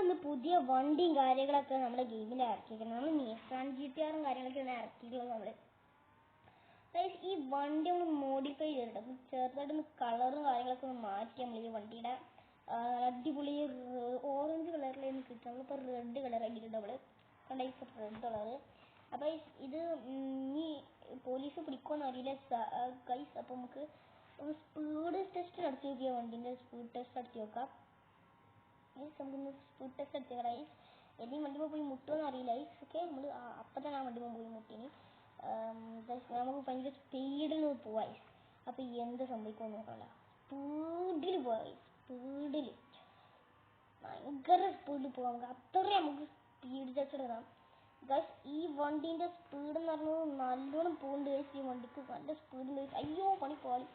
നമ്മളിന്ന് പുതിയ വണ്ടിയും കാര്യങ്ങളൊക്കെ നമ്മുടെ ഗെയിമിൽ ഇറക്കിയിരിക്കുന്നത്. നമ്മൾ നിസാൻ GTR കാര്യങ്ങളൊക്കെ ഇറക്കിയിട്ടുള്ളത് നമ്മള്. ഈ വണ്ടി നമ്മൾ മോഡിഫൈ ചെയ്തിട്ടുണ്ട്. ചെറുതായിട്ടൊന്ന് കളറും കാര്യങ്ങളൊക്കെ ഒന്ന് മാറ്റി നമ്മൾ ഈ വണ്ടിയുടെ അടിപൊളി ഓറഞ്ച് കളറിലേക്ക് കിട്ടും. നമ്മളിപ്പോൾ റെഡ് കളർ ആക്കിയിട്ടുണ്ട് നമ്മള്. കണ്ട റെഡ് കളറ്. അപ്പൊ ഇത് ഈ പോലീസ് പിടിക്കുമെന്ന് അറിയില്ല ഗൈസ്. അപ്പൊ നമുക്ക് സ്പീഡ് ടെസ്റ്റ് നടത്തി നോക്കിയ വണ്ടിന്റെ സ്പീഡ് ടെസ്റ്റ് നടത്തി നോക്കാം. നമുക്കൊന്ന് സ്പീഡ് ടെസ്റ്റ് നടത്തിയ ഗൈസ്. ഏതെങ്കിലും വണ്ടിമ പോയി മുട്ടുമെന്ന് അറിയില്ല ഗൈസ്. ഓക്കെ, നമ്മൾ അപ്പം തന്നെ ആ വണ്ടിമ പോയി മുട്ടിനി. നമുക്ക് ഭയങ്കര സ്പീഡിൽ പോവാ. അപ്പൊ എന്ത് സംഭവിക്കുമെന്ന് നോക്കല്ല. സ്പീഡിൽ പോവാ, സ്പീഡിൽ ഭയങ്കര സ്പീഡിൽ പോവാം. നമുക്ക് അത്രയും നമുക്ക് സ്പീഡ് ടെസ്റ്റ് എടുക്കാം ഗൈസ്. ഈ വണ്ടീന്റെ സ്പീഡ് എന്ന് പറഞ്ഞത് നല്ലോണം പോകുന്നുണ്ട് ഗൈസ്. ഈ വണ്ടിക്ക് നല്ല സ്പീഡ്. അയ്യോ പണി പോയി.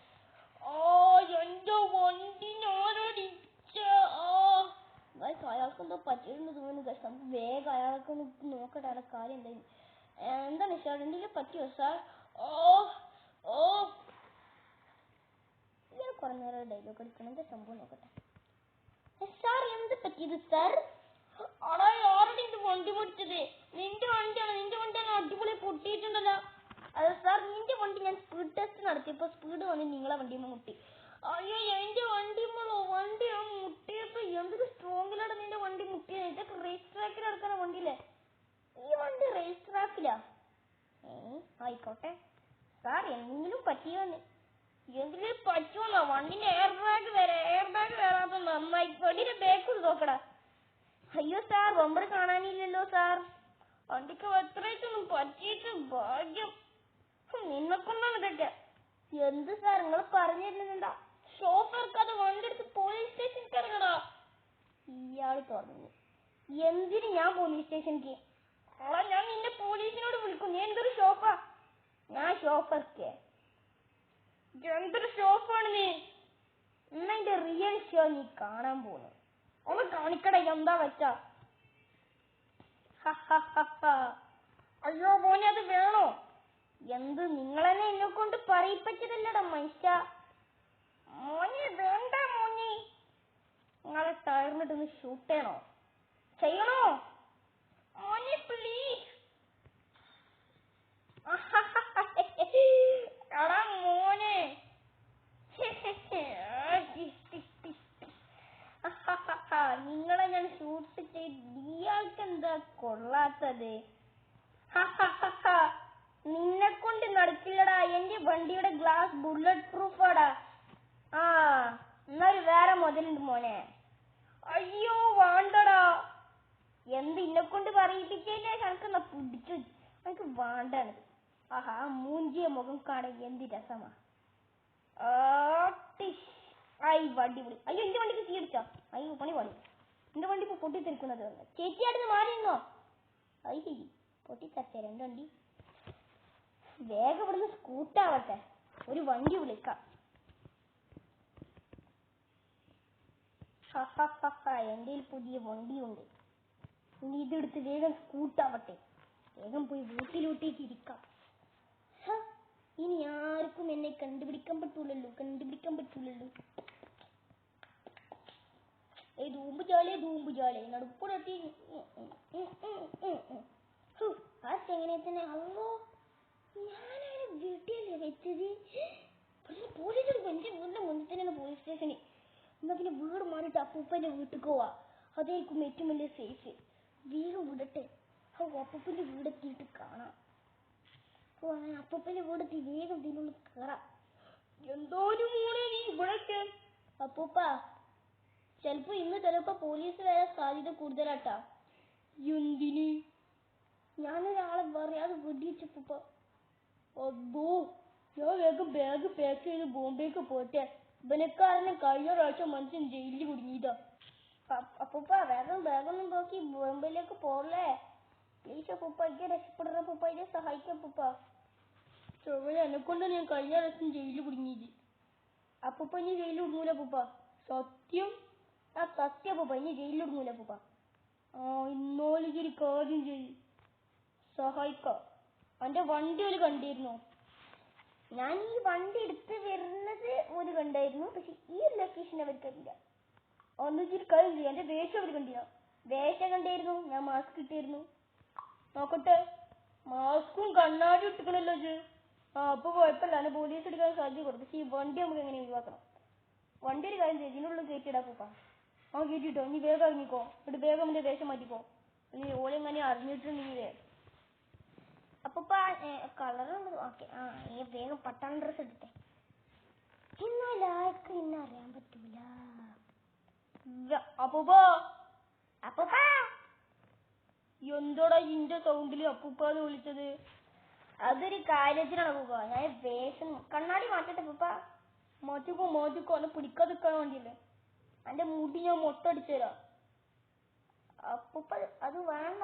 എന്റെ വണ്ടി ഗൈസ്, അയാൾക്ക് എന്തോ പറ്റിയിട്ടുണ്ട് തോന്നുന്നു ഗൈസ്. നമുക്ക് വേഗം അയാൾക്ക് ഒന്ന് നോക്കട്ടെ അയാളെ കാര്യം എന്തായാലും. എന്താണ് സാർ, എന്തെങ്കിലും പറ്റിയോ സാർ? ഞാൻ കുറെ നേരം ഡയലോഗ് അടിക്കണം. എന്താ സംഭവം നോക്കട്ടെ. സാർ എന്ത് പറ്റിയത് സാർ? ആരുടെ ഇത് വണ്ടി പൊട്ടിച്ചത്? നിന്റെ വണ്ടിയാണ് അടിപൊളി പൊട്ടിയിട്ടുണ്ടല്ലോ. അത് സാർ, നിന്റെ വണ്ടി ഞാൻ സ്പീഡ് ടെസ്റ്റ് നടത്തിയപ്പോ സ്പീഡ് വന്ന് നിങ്ങളെ വണ്ടിമ്മ മുട്ടി. അയ്യോ, എന്റെ വണ്ടി മുട്ടിയപ്പോ എന്തൊരു സ്ട്രോങ്ങിലാണ് നിന്റെ വണ്ടി മുട്ടിയത്. ഇതൊക്കെ റേസ് ട്രാക്കിൽ നടക്കുന്ന വണ്ടിയില്ലേ? ഈ വണ്ടി റേസ് ട്രാക്കിലാ? ആയിക്കോട്ടെ സാർ, എന്തെങ്കിലും പറ്റിയോന്ന്? എന്തെങ്കിലും പറ്റുമെന്നോ? വണ്ടിന്റെ എയർ ബാഗ് വരാത്ത നന്നായി. വണ്ടിന്റെ ബാക്ക് നോക്കടാ. അയ്യോ സാർ, ബമ്പർ കാണാനില്ലല്ലോ സാർ. വണ്ടിക്ക് എത്രയൊന്നും പറ്റിയിട്ട് ഭാഗ്യം. നിന്നെക്കൊണ്ടാണ് ഇതൊക്കെ. എന്ത് സാർ നിങ്ങൾ പറഞ്ഞിരുന്നുണ്ടാ? ഷോഫർക്ക് അത് വണ്ടി എടുത്ത് പോലീസ് സ്റ്റേഷനിൽ ഇറങ്ങടാ. ഇയാള് പറഞ്ഞു. എന്തിന് ഞാൻ പോലീസ് സ്റ്റേഷനിലേക്ക്? ഞാൻ നിന്നെ പോലീസിനോട് വിളിക്കും. നീ എന്തൊരു ഷോഫാ? ഞാൻ ഷോഫർക്ക്? എന്തൊരു ഷോഫാണ് നീ? എന്നാ എന്റെ റിയൽ ഷോ നീ കാണാൻ പോകുന്നു. ഒന്ന് കാണിക്കട എന്താ വെച്ചാ. അയ്യോ മോനെ, അത് വേണോ? എന്ത് നിങ്ങളെന്നെ എന്നെ കൊണ്ട് പറയിപ്പറ്റതല്ലടാ മനുഷ്യ. മോനെ വേണ്ട മോനെ. നിങ്ങളെ ടയറിനിട്ടൊന്ന് ഷൂട്ട് ചെയ്യണോ മോനെ പ്ലീസ്? എടാ മോനെ, നിങ്ങളെ ഞാൻ ഷൂട്ട് ചെയ്ത് ഇയാൾക്ക് എന്താ കൊള്ളാത്തത്? നിന്നെ കൊണ്ട് നടക്കില്ലടാ. എന്റെ വണ്ടിയുടെ ഗ്ലാസ് ബുള്ളറ്റ് പ്രൂഫാടാ. എന്നാലും വേറെ മുതലുണ്ട് മോനെ. അയ്യോ വേണ്ടടാ. എന്ത് ഇന്നെ കൊണ്ട് പറയിപ്പിച്ചേ കണക്കെന്നാ പിടിച്ചു. എനിക്ക് വേണ്ടാണ്. ആഹാ, മൂഞ്ചിയ മുഖം കാണാൻ എന്ത് രസമാ. വണ്ടി പൊളി. അയ്യോ, എന്റെ വണ്ടിക്ക് തീ അടിച്ചോ? അയ്യോ പണി പാടി. എന്റെ വണ്ടി ഇപ്പൊ പൊട്ടിത്തെറിക്കുന്നത്. ചേച്ചി അടുത്ത് മാറിയിരുന്നോ? അയ്യ പൊട്ടിത്തെറിച്ച രണ്ട് വണ്ടി. വേഗം ഇവിടുന്ന് സ്കൂട്ടാവട്ടെ. ഒരു വണ്ടി വിളിക്കാം. എന്റെ പുതിയ വണ്ടിയുണ്ട്. ഇനി ഇതെടുത്ത് വേഗം സ്കൂട്ടാവട്ടെ. വേഗം പോയി വീട്ടിലോട്ടേക്ക് ഇരിക്കാം. ഇനി ആർക്കും എന്നെ കണ്ടുപിടിക്കാൻ പറ്റൂലല്ലോ. ധൂമ്പുചാലേ നടുപ്പുറത്തി. എങ്ങനെ തന്നെ? അല്ലോ, ഞാനാണ് വീട്ടിലല്ലേ വെച്ചത്. പോലീസ് എന്റെ വീടിന്റെ മുന്നിൽ തന്നെയാണ് പോലീസ് സ്റ്റേഷന്. എന്നാ പിന്നെ വീട് മാറിയിട്ട് അപ്പൂപ്പന്റെ വീട്ടിൽ പോവാ. അതായിരിക്കും ഏറ്റവും വലിയ സേഫ്. വേഗം വിടട്ടെ. അപ്പൂപ്പന്റെ വീടെത്തിയിട്ട് കാണാം. അപ്പൂപ്പന്റെ വീടെത്തി വേഗം ഇതിനുള്ളിൽ കേറാം. എന്തോരും മോനെ നീ ഇവിടൊക്കെ? അപ്പൂപ്പ, ചിലപ്പോ പോലീസ് വരാൻ സാധ്യത കൂടുതലാട്ടാ. എന്തിന്? ഞാനൊരാളെ പറയാതെ വെടിവെച്ചപ്പൂപ്പ. അబ్బോ, ഞാൻ വേഗം ബാഗ് പാക്ക് ചെയ്ത് ബോംബെക്ക് പോട്ടെ. ഇവനക്കാരനെ കഴിഞ്ഞ പ്രാവശ്യം മനുഷ്യൻ ജയിലിൽ കുടുങ്ങിയതാ. അപ്പൂപ്പ വേഗം ബാഗൊന്നും നോക്കി ബോംബെയിലേക്ക് പോകല്ലേ പ്ലീസ്. അപ്പൂപ്പ എനിക്ക് രക്ഷപ്പെടണം. അപ്പൂപ്പ എന്നെ സഹായിക്കാം അപ്പൂപ്പ. എന്നെക്കൊണ്ടാണ് ഞാൻ കഴിഞ്ഞ പ്രാവശ്യം ജയിലിൽ കുടുങ്ങിയത്. അപ്പൂപ്പ ഇനി ജയിലിൽ കുടുങ്ങൂല അപ്പൂപ്പ. സത്യം? സത്യം അപ്പൂപ്പ, ഇനി ജയിലിൽ കുടുങ്ങൂല അപ്പൂപ്പ. ഇന്നാലും ഒരു കാര്യം ചെയ്യും, സഹായിക്കാം. എന്റെ വണ്ടി ഒരു കണ്ടിരുന്നോ? ഞാൻ ഈ വണ്ടി എടുത്ത് വരുന്നത് ഒരു കണ്ടായിരുന്നു. പക്ഷെ ഈ ഒരു ലൊക്കേഷൻ അവർക്കറിയില്ല. ഒന്നിച്ചൊരു കാര്യം ചെയ്യാം, എന്റെ വേഷം അവർ കണ്ടില്ല. വേഷം കണ്ടായിരുന്നു, ഞാൻ മാസ്ക് ഇട്ടായിരുന്നു. നോക്കട്ടെ, മാസ്കും കണ്ണാടി ഇട്ടിക്കണല്ലോ ഇത്. അപ്പൊ കുഴപ്പമില്ല, അന്നെ പോലീസ് എടുക്കാൻ സാധ്യത കൊടുക്കും. പക്ഷേ ഈ വണ്ടി നമുക്ക് എങ്ങനെ ഒഴിവാക്കണം? വണ്ടി ഒരു കാര്യം ചെയ്യും, ഇതിനുള്ളിൽ കയറ്റിയിടാ പൂപ്പാ. കയറ്റിട്ടോ, നീ വേഗം ഇറങ്ങിക്കോ. എന്നിട്ട് വേഗം എന്റെ വേഷം മാറ്റിക്കോ. നീ ഓലെങ്ങനെ അറിഞ്ഞിട്ടുണ്ടെങ്കിൽ അപ്പൊ കളറുണ്ട്. ഓക്കെ, ഈ വേഗം പട്ടാള ഡ്രസ് എടുത്തേ. എന്നാലും ആർക്ക് ഇന്നെ അറിയാൻ പറ്റൂല. അപ്പൂപ്പാ എന്തോടാ ഇന്റെ സൗണ്ടില് അപ്പൂപ്പാന്ന് വിളിച്ചത്? അതൊരു കാര്യത്തിനാണ് അപ്പൂപ്പ. ഞാൻ വേഷം കണ്ണാടി മാറ്റട്ടെ അപ്പൂപ്പ? മാറ്റിക്കോ അന്നെ പിടിക്കാതിരിക്കാൻ വേണ്ടിയല്ലേ. എന്റെ മുടി ഞാൻ മൊട്ടടിച്ചു തരാം. അപ്പൂപ്പ അത് വേണ്ട,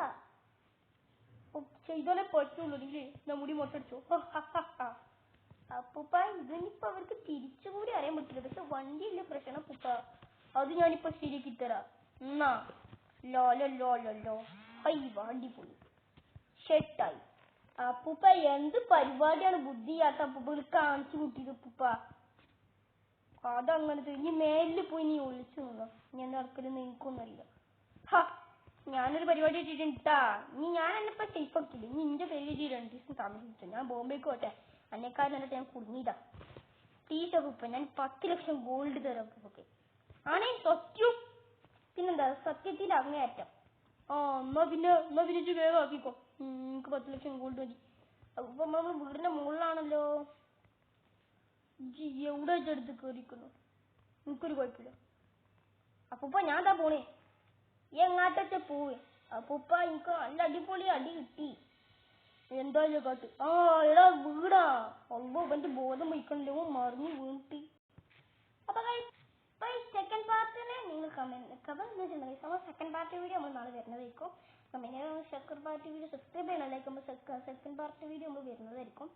ചെയ്താലേ പറ്റുള്ളൂ. ഞാൻ മുടി മൊട്ടടിച്ചു. അപ്പൂപ്പ ഇതിനിപ്പോ അവർക്ക് തിരിച്ചുകൂടി അറിയാൻ പറ്റില്ല. പക്ഷെ വണ്ടിയില്ല പ്രശ്നം അപ്പൂപ്പ, അത് ഞാനിപ്പോ ശരിയാക്കി തരാം. എന്നാ ലോലോ ഹൈ വണ്ടി പോയി ഷെട്ടായി. അപ്പൂപ്പ എന്ത് പരിപാടിയാണ് ബുദ്ധിയാട്ട അപ്പൂപ്പ കാണിച്ചു കൂട്ടിയത് അപ്പൂപ്പ. അതങ്ങനത്തെ ഇനി മേലിൽ പോയി നീ ഒളിച്ചു നിന്നോ. ഞാൻ നടക്കലെന്ന് എനിക്കൊന്നും അറിയില്ല. ഞാനൊരു പരിപാടി ഇട്ടിട്ടാ. ഞാൻ എന്നെപ്പോ സേഫ് ആക്കിയില്ല. ഇനി ഇന്റെ പേര് 2 ദിവസം താമസിച്ചു. ഞാൻ ബോംബെക്ക് പോട്ടെ. അന്നേക്കാൾ എന്നിട്ട് ഞാൻ കുടുങ്ങിയതാ. പ്ലീസ് അപ്പൂപ്പ, ഞാൻ 10 ലക്ഷം ഗോൾഡ് തരാം അപ്പൂപ്പക്ക്. ആണേ സത്യം. പിന്നെന്താ, സത്യത്തിൽ അങ്ങേയറ്റം. എന്നാ പിന്നെ വേഗം ആക്കിക്കോ. എനിക്ക് 10 ലക്ഷം ഗോൾഡ് മതി. അപ്പൊ നമ്മൾ വീടിന്റെ മുകളിലാണല്ലോ. എവിടെ എടുത്ത് കയറിക്കുന്നു? എനിക്കൊരു കുഴപ്പമില്ല അപ്പൂപ്പ. ഞാൻ എന്താ പോണേ? എങ്ങാട്ടൊക്കെ പോവേ അപ്പൂപ്പ? എനിക്ക് നല്ല അടിപൊളി അടി കിട്ടി. എന്താ കാട്ട്? എടാ വീടാ. അമ്പോ എന്റെ ബോധം വയ്ക്കണ്ടോ, മറിഞ്ഞു വീണിട്ട്. അപ്പൊ സെക്കൻഡ് പാർട്ടിനെ നിങ്ങൾ സെക്കൻഡ് പാർട്ടി വീഡിയോ നമ്മൾ നാളെ വരുന്നതായിരിക്കും. സെക്കൻഡ് പാർട്ടി വീഡിയോ സബ്സ്ക്രൈബ് ചെയ്യണം. ലൈക്ക് സെക്കൻഡ് പാർട്ടി വീഡിയോ നമ്മൾ വരുന്നതായിരിക്കും.